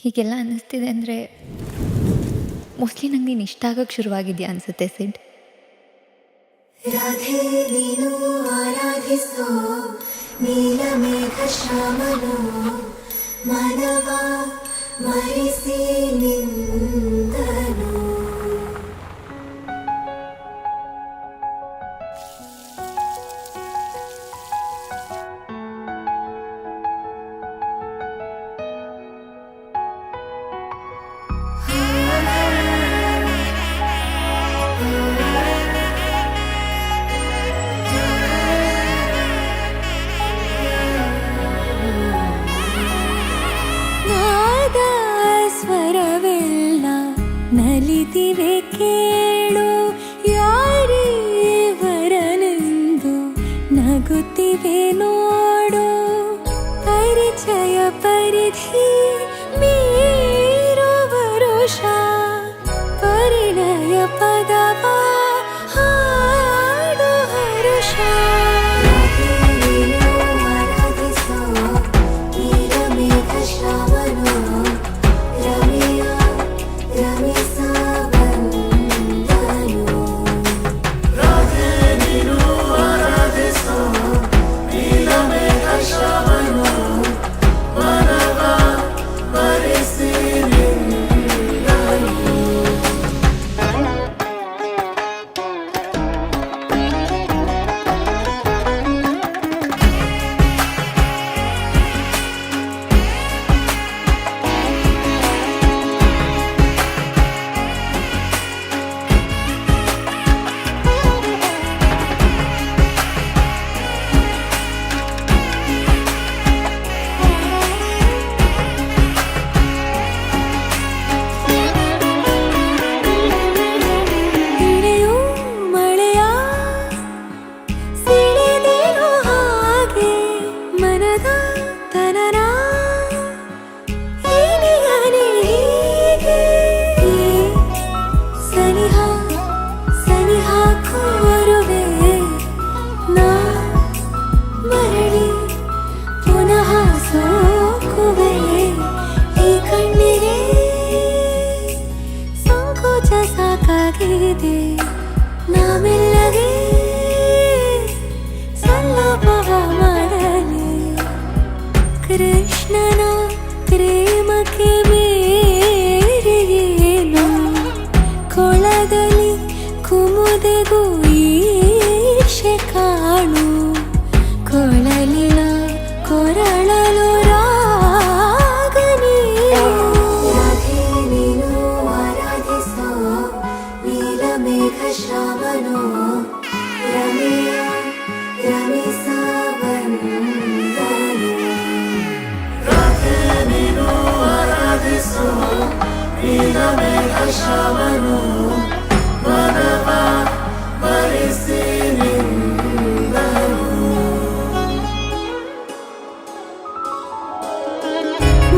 ಹೀಗೆಲ್ಲ ಅನ್ನಿಸ್ತಿದೆ ಅಂದರೆ ಮೋಸ್ಟ್ಲಿ ನಂಗೆ ನೀನು ಇಷ್ಟ ಆಗೋಕ್ಕೆ ಶುರುವಾಗಿದೆಯಾ ಅನಿಸುತ್ತೆ ಸಿಡ್. ರಾಧೆ ನೀನು ಆರಾಧಿಸೋ ನೀಲಮೇಘ ಶ್ಯಾಮನೋ ಮನವ ಮರಿಸಿ ನಿಂದನು. ನಲಿದಿವೆ ಕೇಳು ಯಾರೇ ವರನೆಂದು ನಗುತ್ತಿವೆ ನೋಡು. ಪರಿಚಯ ಪರಿಧಿ ಮೀರೋ ವರುಷ ಪರಿಣಯ ಪದವ ಹಾಡು ಹರುಷ. ಸಾಕಾಗಿದೆ ನಾವೆಲ್ಲವೇ ಸಲ್ಲಭವ ಮಾಡಲಿ. ಕೃಷ್ಣನ ಪ್ರೇಮಕ್ಕೆ ಬೇರೆಯೇನು ಕೊಳದಲ್ಲಿ ಕುಮುದೆಗೂ ಈಶೆ ಕಾಣು. ಕೊಳಲಿನ ಕೊರಳಲು ಮೇಘ ಶ್ರಾವಣೋ ರಮೆಯ ರಮಿಸ ಬಂದನು. ರಾಧೆ ನೀನು ಆರಾಧಿಸೋ ನೀಲಮೇಘ ಶ್ರಾವಣೋ ಮನವ ಮರಿಸಿ ನಿಂದನು.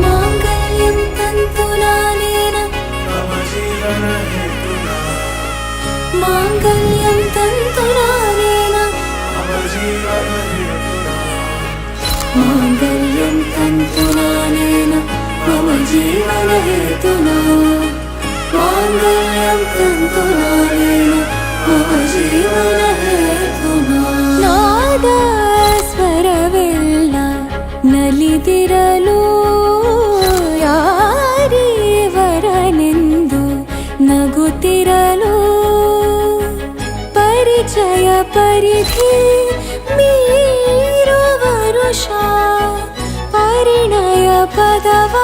ಮಾಂಗಲ್ಯಂ ತಂತು ನಾನೇನ ಮಮ ಜೀವನ ಹೇತುನಾ. ಮಾಂಗಲ್ಯಂ ತಂತು ನಾನೇನ ಮಮ ಜೀವನ ಹೇತುನಾ. ಮಾಂಗಲ್ಯಂ ತಂತು ನಾನೇನ ಮಮ ಜೀವನ ಹೇತುನಾ. ಮಾಂಗಲ್ಯಂ ತಂತು ನಾನೇನ ಮಮ ಜೀವನ ಹೇತುನಾ. ನಾದ ಸ್ವರವೆಲ್ಲ ನಲಿದಿರಲು ಯಾರೇ ವರನೆಂದು ನಗುತ್ತಿರಲು. ಪರಿಚಯ ಪರಿಧಿ ಮೀರೋ ವರುಷ ಪರಿಣಯ ಪದವ